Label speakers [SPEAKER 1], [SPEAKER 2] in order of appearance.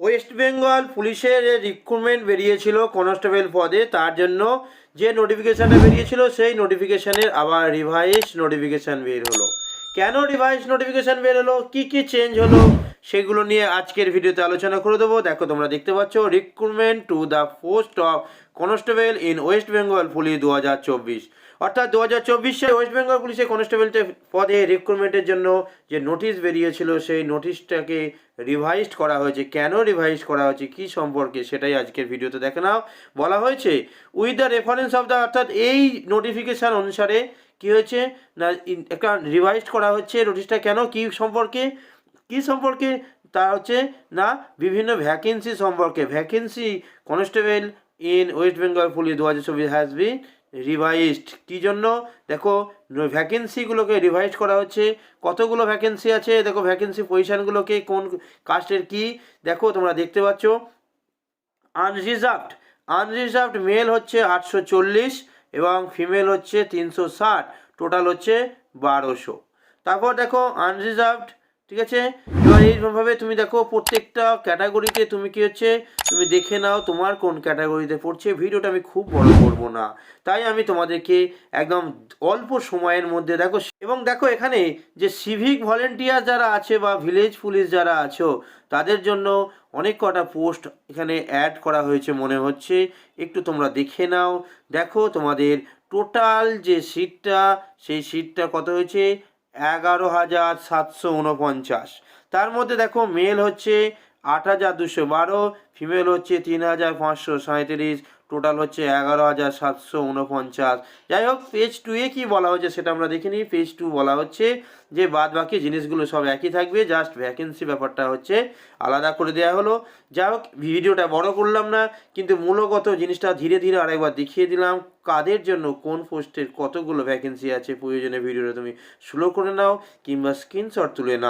[SPEAKER 1] West Bengal পুলিশের recruitment বেরিয়েছিল constable পদে, তার জন্য যে নোটিফিকেশানটা বেরিয়েছিল সেই নোটিফিকেশানের আবার রিভাইজ নোটিফিকেশান বের হলো। কেন রিভাইজ নোটিফিকেশান বের হলো, কী কী চেঞ্জ হলো, সেগুলো নিয়ে আজকের ভিডিওতে আলোচনা করে দেবো। দেখো তোমরা দেখতে পাচ্ছ, recruitment to the post of constable in West Bengal police 2024, অর্থাৎ 2024 সালে ওয়েস্ট বেঙ্গল পুলিশে কনস্টেবল পদে রিক্রুটমেন্টের জন্য যে নোটিশ বেরিয়েছিল সেই নোটিশটাকে রিভাইজড করা হয়েছে। কেন রিভাইজ করা হয়েছে, কী সম্পর্কে, সেটাই আজকের ভিডিওতে দেখে নাও। বলা হয়েছে with the reference of the, অর্থাৎ এই নোটিফিকেশান অনুসারে কী হয়েছে না, একটা রিভাইজড করা হচ্ছে নোটিশটা। কেন, কী সম্পর্কে, কী সম্পর্কে, তা হচ্ছে না বিভিন্ন ভ্যাকেন্সি সম্পর্কে। Vacancy constable in West Bengal police 2024 has been revised. কী জন্য, দেখো ভ্যাকেন্সিগুলোকে রিভাইজ করা হচ্ছে। কতগুলো ভ্যাকেন্সি আছে, দেখো ভ্যাকেন্সি পজিশানগুলোকে কোন কাস্টের কী, দেখো তোমরা দেখতে পাচ্ছ। আনরিজার্ভড মেল হচ্ছে 840 এবং ফিমেল হচ্ছে 360, টোটাল হচ্ছে 1200। তারপর দেখো আনরিজার্ভড, ঠিক আছে। এবার এইভাবে তুমি দেখো প্রত্যেকটা ক্যাটাগরিতে তুমি কী হচ্ছে তুমি দেখে নাও তোমার কোন ক্যাটাগরিতে পড়ছে। ভিডিওটা আমি খুব বড় করব না, তাই আমি তোমাদেরকে একদম অল্প সময়ের মধ্যে দেখো। এবং দেখো এখানে যে সিভিক ভলেন্টিয়ার যারা আছে বা ভিলেজ পুলিশ যারা আছো, তাদের জন্য অনেক কটা পোস্ট এখানে অ্যাড করা হয়েছে মনে হচ্ছে। একটু তোমরা দেখে নাও। দেখো তোমাদের টোটাল যে সিটটা, সেই সিটটা কত হয়েছে, 11,749। তার মধ্যে দেখো মেল হচ্ছে 8,212, ফিমেল হচ্ছে 3,537, টোটাল হচ্ছে 11,749। যাই হোক, পেজ 2-এ কী বলা হচ্ছে সেটা আমরা দেখে নিই। পেজ 2 বলা হচ্ছে যে বাদ বাকি জিনিসগুলো সব একই থাকবে, জাস্ট ভ্যাকেন্সি ব্যাপারটা হচ্ছে আলাদা করে দেওয়া হলো। যাই হোক, ভিডিওটা বড় করলাম না, কিন্তু মূলগত জিনিসটা ধীরে ধীরে আরেকবার দেখিয়ে দিলাম কাদের জন্য কোন পোস্টের কতগুলো ভ্যাকেন্সি আছে। প্রয়োজনে ভিডিওটা তুমি স্লো করে নাও কিংবা স্ক্রিনশট তুলে নাও।